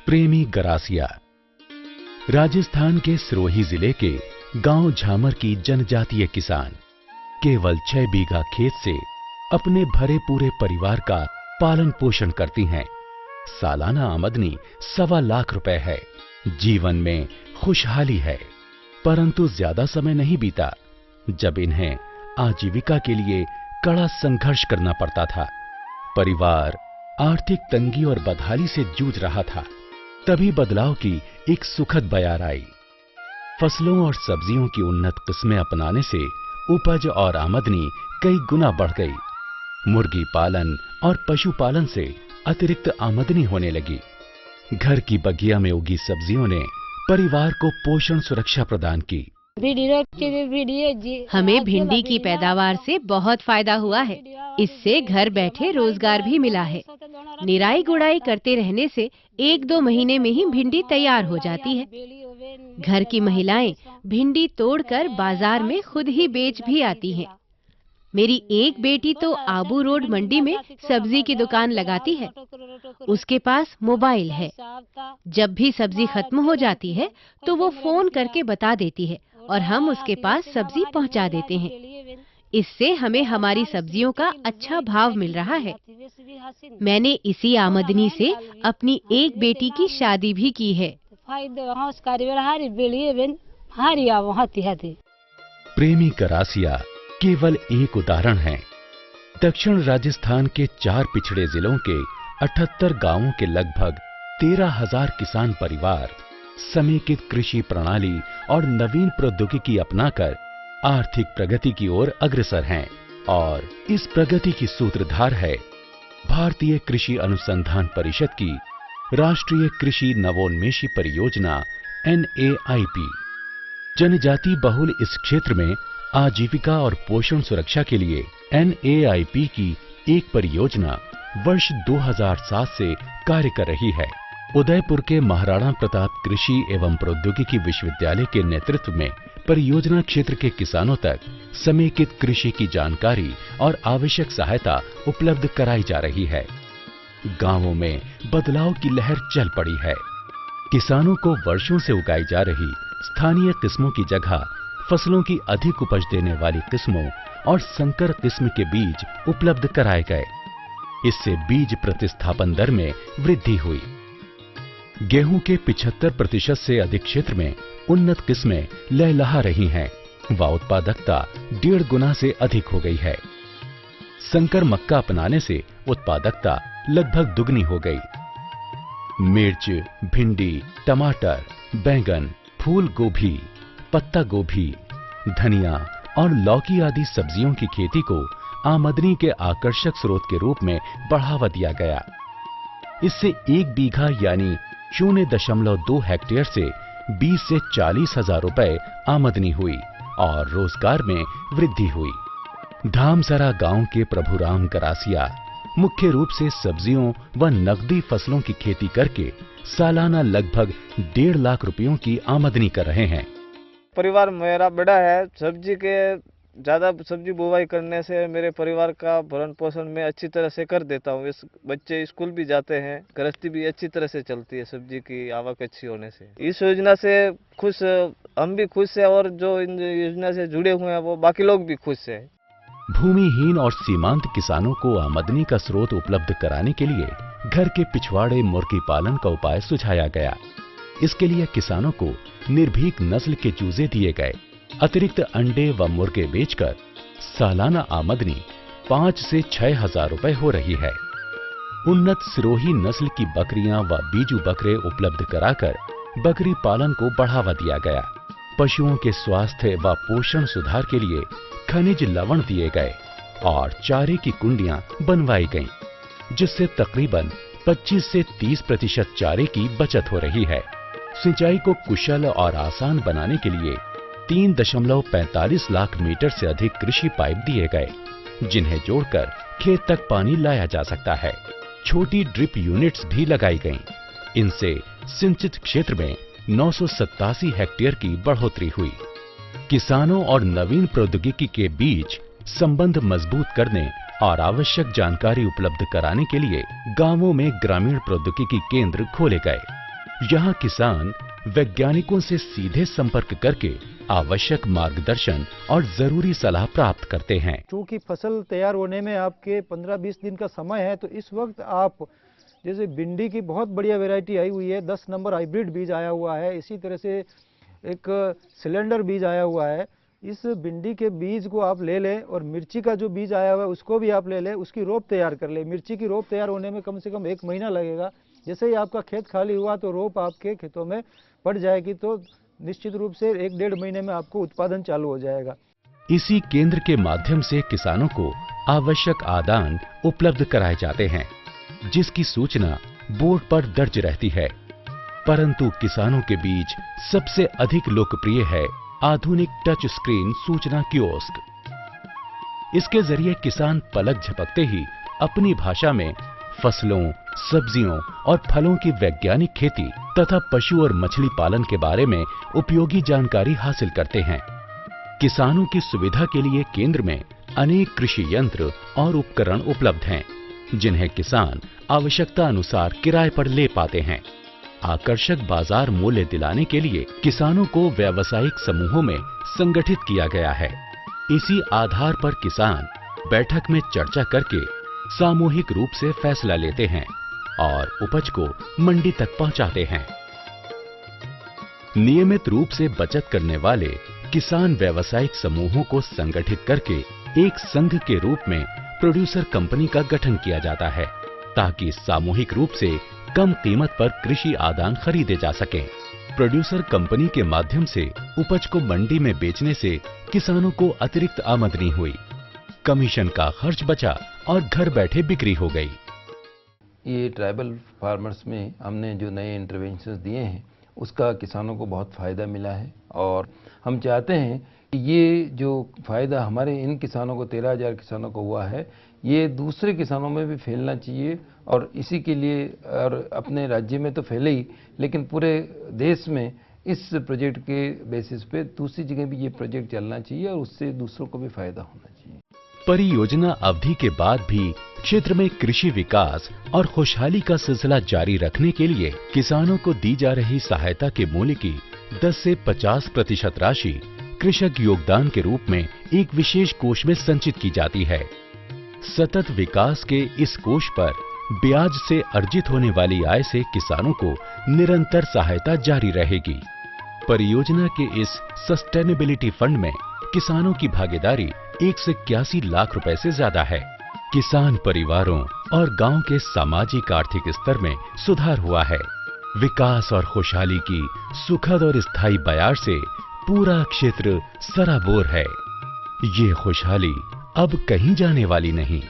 प्रेमी गरासिया राजस्थान के सिरोही जिले के गांव झामर की जनजातीय किसान केवल 6 बीघा खेत से अपने भरे पूरे परिवार का पालन पोषण करती हैं। सालाना आमदनी 1.25 लाख रुपए है। जीवन में खुशहाली है, परंतु ज्यादा समय नहीं बीता जब इन्हें आजीविका के लिए कड़ा संघर्ष करना पड़ता था। परिवार आर्थिक तंगी और बदहाली से जूझ रहा था। तभी बदलाव की एक सुखद बयार आई। फसलों और सब्जियों की उन्नत किस्में अपनाने से उपज और आमदनी कई गुना बढ़ गई। मुर्गी पालन और पशुपालन से अतिरिक्त आमदनी होने लगी। घर की बगिया में उगी सब्जियों ने परिवार को पोषण सुरक्षा प्रदान की। हमें भिंडी की पैदावार से बहुत फायदा हुआ है। इससे घर बैठे रोजगार भी मिला है। निराई गुड़ाई करते रहने से 1-2 महीने में ही भिंडी तैयार हो जाती है। घर की महिलाएं भिंडी तोड़कर बाजार में खुद ही बेच भी आती हैं। मेरी एक बेटी तो आबू रोड मंडी में सब्जी की दुकान लगाती है। उसके पास मोबाइल है। जब भी सब्जी खत्म हो जाती है तो वो फोन करके बता देती है और हम उसके पास सब्जी पहुंचा देते हैं। इससे हमें हमारी सब्जियों का अच्छा भाव मिल रहा है। मैंने इसी आमदनी से अपनी एक बेटी की शादी भी की है। प्रेमी गरासिया केवल एक उदाहरण है। दक्षिण राजस्थान के 4 पिछड़े जिलों के 78 गांवों के लगभग 13,000 किसान परिवार समेकित कृषि प्रणाली और नवीन प्रौद्योगिकी अपनाकर आर्थिक प्रगति की ओर अग्रसर हैं। और इस प्रगति की सूत्रधार है भारतीय कृषि अनुसंधान परिषद की राष्ट्रीय कृषि नवोन्मेषी परियोजना NAIP। जनजाति बहुल इस क्षेत्र में आजीविका और पोषण सुरक्षा के लिए NAIP की एक परियोजना वर्ष 2007 से कार्य कर रही है। उदयपुर के महाराणा प्रताप कृषि एवं प्रौद्योगिकी विश्वविद्यालय के नेतृत्व में परियोजना क्षेत्र के किसानों तक समेकित कृषि की जानकारी और आवश्यक सहायता उपलब्ध कराई जा रही है। गांवों में बदलाव की लहर चल पड़ी है। किसानों को वर्षों से उगाई जा रही स्थानीय किस्मों की जगह फसलों की अधिक उपज देने वाली किस्मों और संकर किस्म के बीज उपलब्ध कराए गए। इससे बीज प्रतिस्थापन दर में वृद्धि हुई। गेहूं के 75% से अधिक क्षेत्र में उन्नत किस्में लहलहा रही हैं व उत्पादकता 1.5 गुना से अधिक हो गई है। संकर मक्का अपनाने से उत्पादकता लगभग दुगनी हो गई। मिर्च, भिंडी, टमाटर, बैंगन, फूल गोभी, पत्ता गोभी, धनिया और लौकी आदि सब्जियों की खेती को आमदनी के आकर्षक स्रोत के रूप में बढ़ावा दिया गया। इससे 1 बीघा यानी 0.2 हेक्टेयर से 20 से 40 हजार रुपए आमदनी हुई और रोजगार में वृद्धि हुई। धामसरा गांव के प्रभुराम गरासिया मुख्य रूप से सब्जियों व नकदी फसलों की खेती करके सालाना लगभग 1.5 लाख रुपयों की आमदनी कर रहे हैं। परिवार मेरा बड़ा है। ज्यादा सब्जी बुवाई करने से मेरे परिवार का भरण पोषण मैं अच्छी तरह से कर देता हूँ। इस बच्चे स्कूल भी जाते हैं, गृहस्थी भी अच्छी तरह से चलती है सब्जी की आवक अच्छी होने से। इस योजना से खुश, हम भी खुश हैं और जो इन योजना से जुड़े हुए हैं वो बाकी लोग भी खुश हैं। भूमिहीन और सीमांत किसानों को आमदनी का स्रोत उपलब्ध कराने के लिए घर के पिछवाड़े मुर्गी पालन का उपाय सुझाया गया। इसके लिए किसानों को निर्भीक नस्ल के चूजे दिए गए। अतिरिक्त अंडे व मुर्गे बेचकर सालाना आमदनी 5 से 6 हजार रुपए हो रही है। उन्नत सिरोही नस्ल की बकरियां व बीजू बकरे उपलब्ध कराकर बकरी पालन को बढ़ावा दिया गया। पशुओं के स्वास्थ्य व पोषण सुधार के लिए खनिज लवण दिए गए और चारे की कुंडियां बनवाई गईं, जिससे तकरीबन 25 से 30% चारे की बचत हो रही है। सिंचाई को कुशल और आसान बनाने के लिए 3.45 लाख मीटर से अधिक कृषि पाइप दिए गए, जिन्हें जोड़कर खेत तक पानी लाया जा सकता है। छोटी ड्रिप यूनिट्स भी लगाई गईं। इनसे सिंचित क्षेत्र में 987 हेक्टेयर की बढ़ोतरी हुई। किसानों और नवीन प्रौद्योगिकी के बीच संबंध मजबूत करने और आवश्यक जानकारी उपलब्ध कराने के लिए गांवों में ग्रामीण प्रौद्योगिकी केंद्र खोले गए। यहाँ किसान वैज्ञानिकों से सीधे संपर्क करके आवश्यक मार्गदर्शन और जरूरी सलाह प्राप्त करते हैं। चूंकि फसल तैयार होने में आपके 15-20 दिन का समय है, तो इस वक्त आप जैसे भिंडी की बहुत बढ़िया वैरायटी आई हुई है, 10 नंबर हाइब्रिड बीज आया हुआ है, इसी तरह से एक सिलेंडर बीज आया हुआ है। इस भिंडी के बीज को आप ले लें और मिर्ची का जो बीज आया हुआ है उसको भी आप ले लें, उसकी रोप तैयार कर लें। मिर्ची की रोप तैयार होने में कम से कम 1 महीना लगेगा। जैसे ही आपका खेत खाली हुआ तो रोप आपके खेतों में पड़ जाएगी, तो निश्चित रूप से 1-1.5 महीने में आपको उत्पादन चालू हो जाएगा। इसी केंद्र के माध्यम से किसानों को आवश्यक आदान उपलब्ध कराए जाते हैं, जिसकी सूचना बोर्ड पर दर्ज रहती है। परंतु किसानों के बीच सबसे अधिक लोकप्रिय है आधुनिक टच स्क्रीन सूचना कियोस्क। इसके जरिए किसान पलक झपकते ही अपनी भाषा में फसलों, सब्जियों और फलों की वैज्ञानिक खेती तथा पशु और मछली पालन के बारे में उपयोगी जानकारी हासिल करते हैं। किसानों की सुविधा के लिए केंद्र में अनेक कृषि यंत्र और उपकरण उपलब्ध हैं, जिन्हें किसान आवश्यकता अनुसार किराए पर ले पाते हैं। आकर्षक बाजार मूल्य दिलाने के लिए किसानों को व्यावसायिक समूहों में संगठित किया गया है। इसी आधार पर किसान बैठक में चर्चा करके सामूहिक रूप से फैसला लेते हैं और उपज को मंडी तक पहुंचाते हैं। नियमित रूप से बचत करने वाले किसान व्यावसायिक समूहों को संगठित करके एक संघ के रूप में प्रोड्यूसर कंपनी का गठन किया जाता है, ताकि सामूहिक रूप से कम कीमत पर कृषि आदान खरीदे जा सके। प्रोड्यूसर कंपनी के माध्यम से उपज को मंडी में बेचने से किसानों को अतिरिक्त आमदनी हुई, कमीशन का खर्च बचा और घर बैठे बिक्री हो गई। ये ट्राइबल फार्मर्स में हमने जो नए इंटरवेंशंस दिए हैं उसका किसानों को बहुत फ़ायदा मिला है, और हम चाहते हैं कि ये जो फ़ायदा हमारे इन किसानों को 13,000 किसानों को हुआ है, ये दूसरे किसानों में भी फैलना चाहिए। और इसी के लिए, और अपने राज्य में तो फैले ही, लेकिन पूरे देश में इस प्रोजेक्ट के बेसिस पे दूसरी जगह भी ये प्रोजेक्ट चलना चाहिए और उससे दूसरों को भी फायदा होना चाहिए। परियोजना अवधि के बाद भी क्षेत्र में कृषि विकास और खुशहाली का सिलसिला जारी रखने के लिए किसानों को दी जा रही सहायता के मूल्य की 10 से 50% राशि कृषक योगदान के रूप में एक विशेष कोष में संचित की जाती है। सतत विकास के इस कोष पर ब्याज से अर्जित होने वाली आय से किसानों को निरंतर सहायता जारी रहेगी। परियोजना के इस सस्टेनेबिलिटी फंड में किसानों की भागीदारी 181 लाख रुपए से ज्यादा है। किसान परिवारों और गांव के सामाजिक आर्थिक स्तर में सुधार हुआ है। विकास और खुशहाली की सुखद और स्थायी बयार से पूरा क्षेत्र सराबोर है। ये खुशहाली अब कहीं जाने वाली नहीं।